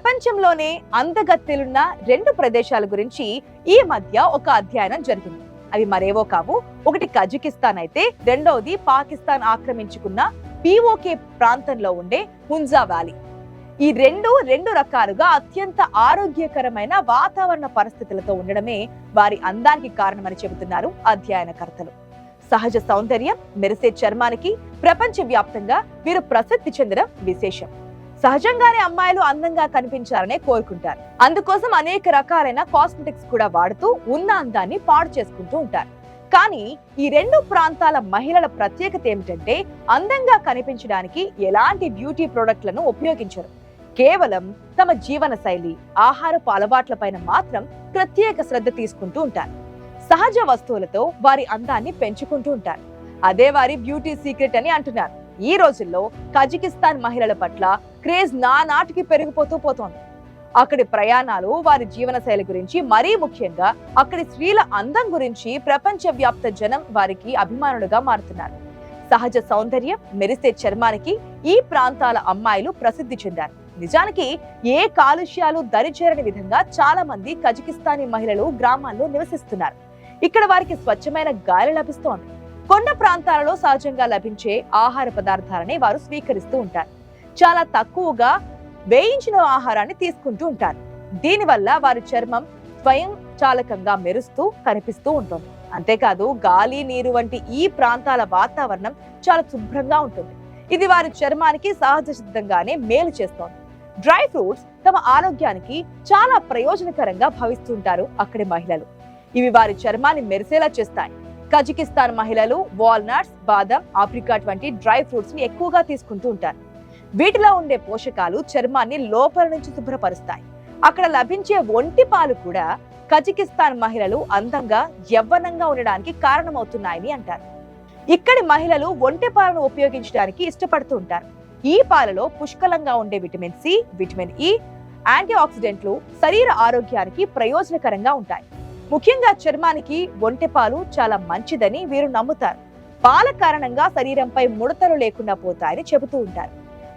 ప్రపంచంలోనే అందగత్తెలున్న 2 ప్రదేశాల గురించి ఈ మధ్య ఒక అధ్యయనం జరిగింది. అవి మరేవో కావు. ఒకటి కజకిస్తాన్ అయితే రెండవది పాకిస్తాన్ ఆక్రమించుకున్న పీఓకే ప్రాంతంలో ఉండే హుంజా వ్యాలీ. ఈ రెండు రకాలుగా అత్యంత ఆరోగ్యకరమైన వాతావరణ పరిస్థితులతో ఉండడమే వారి అందానికి కారణమని చెబుతున్నారు అధ్యయనకర్తలు. సహజ సౌందర్యం, మెరిసే చర్మానికి ప్రపంచవ్యాప్తంగా వీరు ప్రసిద్ధి చెందడం విశేషం. సహజంగానే అమ్మాయిలు అందంగా కనిపించాలనే కోరుకుంటారు. అందుకోసం అనేక రకాలైన కాస్మెటిక్స్ కూడా వాడుతూ ఉన్న అందాన్ని పాడు చేసుకుంటూ ఉంటారు. కానీ ఈ 2 ప్రాంతాల మహిళల ప్రత్యేకత ఏమిటంటే అందంగా కనిపించడానికి ఎలాంటి బ్యూటీ ప్రొడక్ట్లను ఉపయోగించరు. కేవలం తమ జీవన శైలి, ఆహారపు అలవాట్లపైన మాత్రం ప్రత్యేక శ్రద్ధ తీసుకుంటూ ఉంటారు. సహజ వస్తువులతో వారి అందాన్ని పెంచుకుంటూ ఉంటారు. అదే వారి బ్యూటీ సీక్రెట్ అని అంటున్నారు. ఈ రోజుల్లో కజకిస్తాన్ మహిళల పట్ల క్రేజ్ నానాటికి పెరిగిపోతూ పోతోంది. అక్కడి ప్రయాణాలు, వారి జీవన శైలి గురించి, మరీ ముఖ్యంగా అక్కడి స్త్రీల అందం గురించి ప్రపంచవ్యాప్త జనం వారికి అభిమానులుగా మారుతున్నారు. సహజ సౌందర్యం, మెరిసే చర్మానికి ఈ ప్రాంతాల అమ్మాయిలు ప్రసిద్ధి చెందారు. నిజానికి ఏ కాలుష్యాలు దరిచేరని విధంగా చాలా మంది కజకిస్తానీ మహిళలు గ్రామాల్లో నివసిస్తున్నారు. ఇక్కడ వారికి స్వచ్ఛమైన గాలి లభిస్తోంది. కొండ ప్రాంతాలలో సహజంగా లభించే ఆహార పదార్థాలని వారు స్వీకరిస్తూ ఉంటారు. చాలా తక్కువగా వేయించిన ఆహారాన్ని తీసుకుంటూ ఉంటారు. దీనివల్ల వారి చర్మం స్వయం చాలకంగా మెరుస్తూ కనిపిస్తూ ఉంటుంది. అంతేకాదు గాలి, నీరు వంటి ఈ ప్రాంతాల వాతావరణం చాలా శుభ్రంగా ఉంటుంది. ఇది వారి చర్మానికి సహజ సిద్ధంగానే మేలు చేస్తోంది. డ్రై ఫ్రూట్స్ తమ ఆరోగ్యానికి చాలా ప్రయోజనకరంగా భావిస్తుంటారు అక్కడి మహిళలు. ఇవి వారి చర్మాన్ని మెరిసేలా చేస్తాయి. కజకిస్తాన్ మహిళలు వాల్నట్స్, బాదం, ఆప్రికాట్ వంటి డ్రై ఫ్రూట్స్ ని ఎక్కువగా తీసుకుంటూ ఉంటారు. వీటిలో ఉండే పోషకాలు చర్మాన్ని లోపల నుంచి శుభ్రపరుస్తాయి. అక్కడ లభించే ఒంటి పాలు కూడా కజకిస్తాన్ మహిళలు అందంగా, యవ్వనంగా ఉండడానికి కారణమవుతున్నాయని అంటారు. ఇక్కడి మహిళలు ఒంటి పాలను ఉపయోగించడానికి ఇష్టపడుతూ ఉంటారు. ఈ పాలలో పుష్కలంగా ఉండే విటమిన్ సి, విటమిన్ ఇ, యాంటీ ఆక్సిడెంట్లు శరీర ఆరోగ్యానికి ప్రయోజనకరంగా ఉంటాయి. ముఖ్యంగా చర్మానికి ఒంటె పాలు చాలా మంచిదని వీరు నమ్ముతారు. పాల కారణంగా శరీరంపై ముడతలు లేకుండా పోతాయని చెబుతూ ఉంటారు.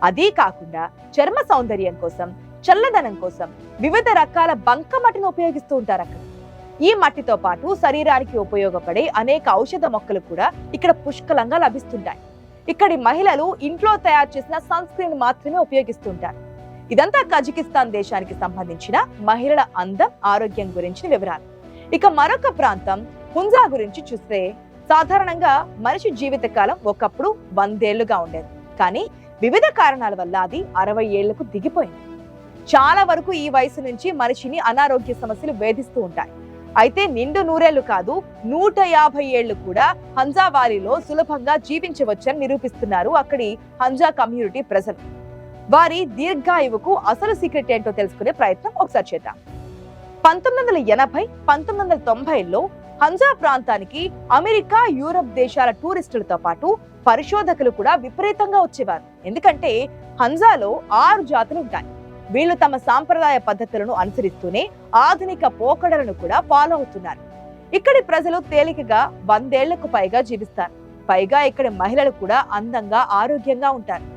అదీ కాకుండా చర్మ సౌందర్యం కోసం, చల్లదనం కోసం వివిధ రకాల బంకమట్టిని ఉపయోగిస్తూ ఉంటారు అక్కడ. ఈ మట్టితో పాటు శరీరానికి ఉపయోగపడే అనేక ఔషధ మొక్కలు కూడా ఇక్కడ పుష్కలంగా లభిస్తుంటాయి. ఇక్కడి మహిళలు ఇంట్లో తయారు చేసిన సన్ స్క్రీన్ మాత్రమే ఉపయోగిస్తుంటారు. ఇదంతా కజకిస్తాన్ దేశానికి సంబంధించిన మహిళల అందం, ఆరోగ్యం గురించిన వివరాలు. ఇక మరొక ప్రాంతం హుంజా గురించి చూస్తే, సాధారణంగా మనిషి జీవితకాలం ఒకప్పుడు 100 ఏళ్లుగా ఉండేది. కానీ వివిధ కారణాల వల్ల అది 60 ఏళ్లకు దిగిపోయింది. చాలా వరకు ఈ వయసు నుంచి మనిషిని అనారోగ్య సమస్యలు వేధిస్తూ ఉంటాయి. అయితే నిండు 100 ఏళ్లు కాదు, 150 ఏళ్లు కూడా హంజా వాలీలో సులభంగా జీవించవచ్చని నిరూపిస్తున్నారు అక్కడి హంజా కమ్యూనిటీ ప్రజలు. వారి దీర్ఘాయువుకు అసలు సీక్రెట్ ఏంటో తెలుసుకునే ప్రయత్నం ఒకసారి చేద్దాం. 1980, 1990లో హంజా ప్రాంతానికి అమెరికా, యూరప్ దేశాల టూరిస్టులతో పాటు పరిశోధకులు కూడా విపరీతంగా వచ్చేవారు. ఎందుకంటే హంజాలో 6 జాతులు ఉంటాయి. వీళ్ళు తమ సాంప్రదాయ పద్ధతులను అనుసరిస్తూనే ఆధునిక పోకడలను కూడా ఫాలో అవుతున్నారు. ఇక్కడి ప్రజలు తేలికగా 100 ఏళ్లకు పైగా జీవిస్తారు. పైగా ఇక్కడి మహిళలు కూడా అందంగా, ఆరోగ్యంగా ఉంటారు.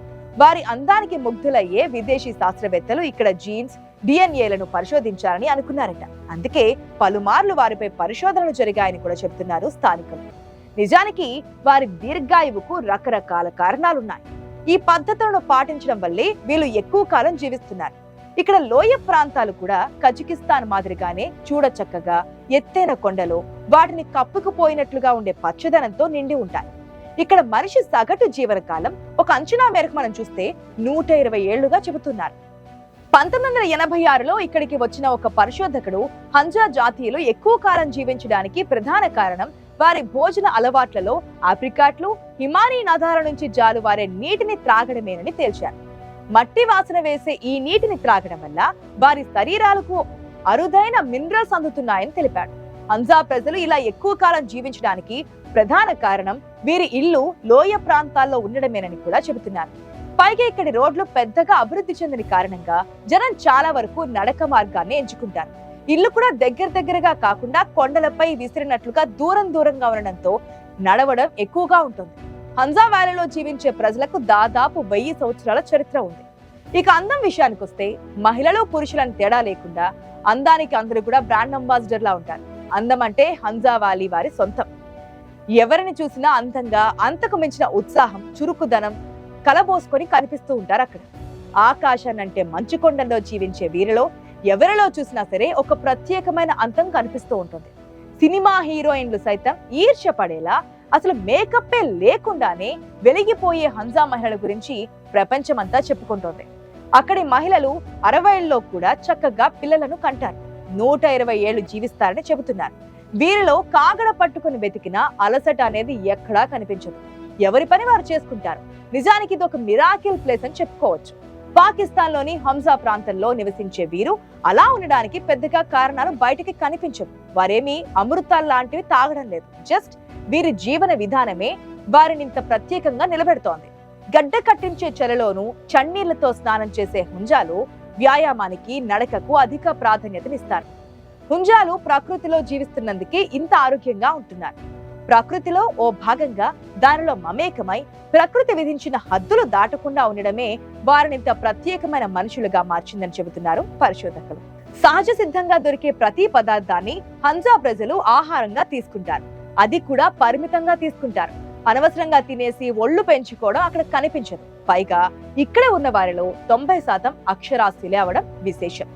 వారి అందానికి ముగ్ధులయ్యే విదేశీ శాస్త్రవేత్తలు ఇక్కడ జీన్స్, డిఎన్ఏలను పరిశోధించాలని అనుకున్నారట. అందుకే పలుమార్లు వారిపై పరిశోధనలు జరిగాయని కూడా చెబుతున్నారు స్థానికులు. నిజానికి వారి దీర్ఘాయువుకు రకరకాల కారణాలున్నాయి. ఈ పద్ధతులను పాటించడం వల్లే వీళ్ళు ఎక్కువ కాలం జీవిస్తున్నారు. ఇక్కడ లోయ ప్రాంతాలు కూడా కజకిస్తాన్ మాదిరిగానే చూడచక్కగా ఎత్తైన కొండలు, వాటిని కప్పుకుపోయినట్లుగా ఉండే పచ్చదనంతో నిండి ఉంటాయి. ఇక్కడ మనిషి సగటు జీవనకాలం ఒక అంచనా మేరకు మనం చూస్తే 120 ఏళ్లుగా చెబుతున్నారు. 1986లో ఇక్కడికి వచ్చిన ఒక పరిశోధకుడు హంజా జాతీయులు ఎక్కువ కాలం జీవించడానికి ప్రధాన కారణం వారి భోజన అలవాట్లలో ఆప్రికాట్లు, హిమానీ నదాల నుంచి జాలువారే నీటిని త్రాగడమేనని తేల్చారు. మట్టి వాసన వేసే ఈ నీటిని త్రాగడం వల్ల వారి శరీరాలకు అరుదైన మినరల్స్ అందుతున్నాయని తెలిపాడు. హంజా ప్రజలు ఇలా ఎక్కువ కాలం జీవించడానికి ప్రధాన కారణం వీరి ఇల్లు లోయ ప్రాంతాల్లో ఉండడమేనని కూడా చెబుతున్నారు. పైగా ఇక్కడి రోడ్లు పెద్దగా అభివృద్ధి చెందని కారణంగా జనం చాలా వరకు నడక మార్గాన్ని ఎంచుకుంటారు. ఇల్లు కూడా దగ్గరగా కాకుండా కొండలపై విసిరినట్లుగా దూరంగా ఉండడంతో నడవడం ఎక్కువగా ఉంటుంది. హంజా వ్యాలీలో జీవించే ప్రజలకు దాదాపు 1000 సంవత్సరాల చరిత్ర ఉంది. ఇక అందం విషయానికి వస్తే మహిళలు పురుషులను తేడా లేకుండా అందానికి అందరూ కూడా బ్రాండ్ అంబాసిడర్ లా ఉంటారు. అందం అంటే హంజావాలి వారి సొంతం. ఎవరిని చూసినా అందంగా, అంతకు మించిన ఉత్సాహం, చురుకుదనం కలబోసుకొని కనిపిస్తూ ఉంటారు అక్కడ. ఆకాశాన్నంటే మంచు కొండల్లో జీవించే వీరిలో ఎవరిలో చూసినా సరే ఒక ప్రత్యేకమైన అంతం కనిపిస్తూ ఉంటుంది. సినిమా హీరోయిన్లు సైతం ఈర్ష్యపడేలా అసలు మేకప్పే లేకుండానే వెలిగిపోయే హంజా మహిళల గురించి ప్రపంచమంతా చెప్పుకుంటోంది. అక్కడి మహిళలు 60లో కూడా చక్కగా పిల్లలను కంటారు. 120 ఏళ్లు జీవిస్తారని చెబుతున్నారు. వీరిలో కాగడ పట్టుకుని వెతికినా అలసట అనేది ఎక్కడా కనిపించదు. ఎవరి పని వారు చేసుకుంటారు. నిజానికి ఇది ఒక మిరాకిల్ ప్లేస్ అని చెప్పుకోవచ్చు. పాకిస్తాన్ లోని హంజా ప్రాంతంలో నివసించే వీరు అలా ఉండడానికి పెద్దగా కారణాలు బయటికి కనిపించవు. వారేమీ అమృతాలు లాంటివి తాగడం లేదు. జస్ట్ వీరి జీవన విధానమే వారిని ఇంత ప్రత్యేకంగా నిలబెడుతోంది. గడ్డ కట్టించే చలిలోనూ చన్నీళ్లతో స్నానం చేసే హుంజాలు వ్యాయామానికి, నడకకు అధిక ప్రాధాన్యతనిస్తారు. హుంజాలు ప్రకృతిలో జీవిస్తున్నందుకే ఇంత ఆరోగ్యంగా ఉంటున్నారు. ప్రకృతిలో ఓ భాగంగా దానిలో మమేకమై ప్రకృతి విధించిన హద్దులు దాటకుండా ఉండడమే వారిని ఇంత ప్రత్యేకమైన మనుషులుగా మార్చిందని చెబుతున్నారు పరిశోధకులు. సహజ సిద్ధంగా దొరికే ప్రతి పదార్థాన్ని హంజా ప్రజలు ఆహారంగా తీసుకుంటారు. అది కూడా పరిమితంగా తీసుకుంటారు. అనవసరంగా తినేసి ఒళ్ళు పెంచుకోవడం అక్కడ కనిపించదు. పైగా ఇక్కడ ఉన్న వారిలో 90% అక్షరాస్యులే అవడం విశేషం.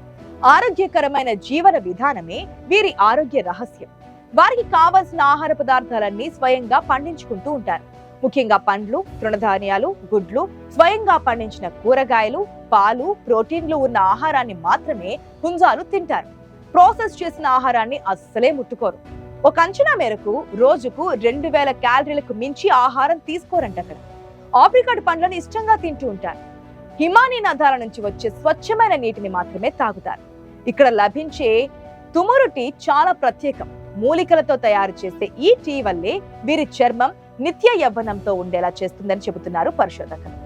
ఆరోగ్యకరమైన జీవన విధానమే వీరి ఆరోగ్య రహస్యం. వారికి కావలసిన ఆహార పదార్థాలన్నీ స్వయంగా పండించుకుంటూ ఉంటారు. ముఖ్యంగా పండ్లు, తృణధాన్యాలు, గుడ్లు, స్వయంగా పండించిన కూరగాయలు, పాలు, ప్రోటీన్లు ఉన్న ఆహారాన్ని మాత్రమే హుంజాలు తింటారు. ప్రాసెస్ చేసిన ఆహారాన్ని అస్సలే ముట్టుకోరు. ఒక అంచనా మేరకు రోజుకు 2000 క్యాలరీలకు మించి ఆహారం తీసుకోరంట అక్కడ. ఆప్రికాట్ పండ్లను ఇష్టంగా తింటూ ఉంటారు. హిమానీ నదాల నుంచి వచ్చే స్వచ్ఛమైన నీటిని మాత్రమే తాగుతారు. ఇక్కడ లభించే తుమురు టీ చాలా ప్రత్యేకం. మూలికలతో తయారు చేసే ఈ టీ వల్లే వీరి చర్మం నిత్య యవ్వనంతో ఉండేలా చేస్తుందని చెబుతున్నారు పరిశోధకులు.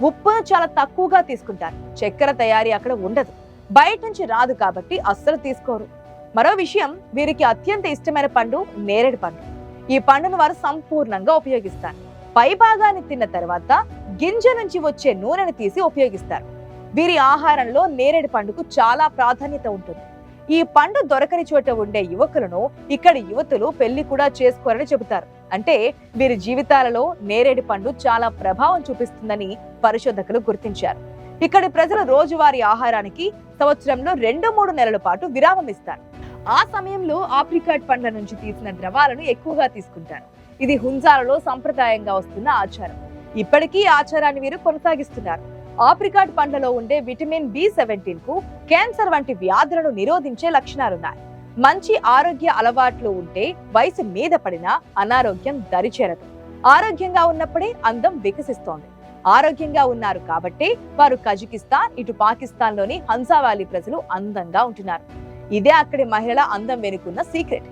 ఉప్పును చాలా తక్కువగా తీసుకుంటారు. చక్కెర తయారీ అక్కడ ఉండదు. బయట నుంచి రాదు కాబట్టి అస్సలు తీసుకోరు. మరో విషయం, వీరికి అత్యంత ఇష్టమైన పండు నేరేడు పండు. ఈ పండును వారు సంపూర్ణంగా ఉపయోగిస్తారు. పై భాగాన్ని తిన్న తర్వాత గింజ నుంచి వచ్చే నూనెను తీసి ఉపయోగిస్తారు. వీరి ఆహారంలో నేరేడు పండుకు చాలా ప్రాధాన్యత ఉంటుంది. ఈ పండు దొరకని చోట ఉండే యువకులను ఇక్కడి యువతులు పెళ్లి కూడా చేసుకోరని చెబుతారు. అంటే వీరి జీవితాలలో నేరేడు పండు చాలా ప్రభావం చూపిస్తుందని పరిశోధకులు గుర్తించారు. ఇక్కడి ప్రజలు రోజువారీ ఆహారానికి సంవత్సరంలో 2-3 నెలల పాటు విరామం ఇస్తారు. ఆ సమయంలో ఆప్రికాట్ పండ్ల నుంచి తీసిన ద్రవాలను ఎక్కువగా తీసుకుంటారు. ఇది హుంజాలలో సంప్రదాయంగా వస్తున్న ఆచారం. ఇప్పటికీ ఆచారాన్ని వీరు కొనసాగిస్తున్నారు. ఆప్రికాట్ పండ్లలో ఉండే విటమిన్ B17 కు క్యాన్సర్ వంటి వ్యాధులను నిరోధించే లక్షణాలున్నాయి. మంచి ఆరోగ్య అలవాట్లు ఉంటే వయసు మీద పడినా అనారోగ్యం దరిచేరదు. ఆరోగ్యంగా ఉన్నప్పుడే అందం వికసిస్తోంది. ఆరోగ్యంగా ఉన్నారు కాబట్టి వారు కజకిస్తాన్, ఇటు పాకిస్తాన్ లోని హంజా వ్యాలీ ప్రజలు అందంగా ఉంటున్నారు. ఇదే అక్కడి మహిళల అందం వెనుకున్న సీక్రెట్.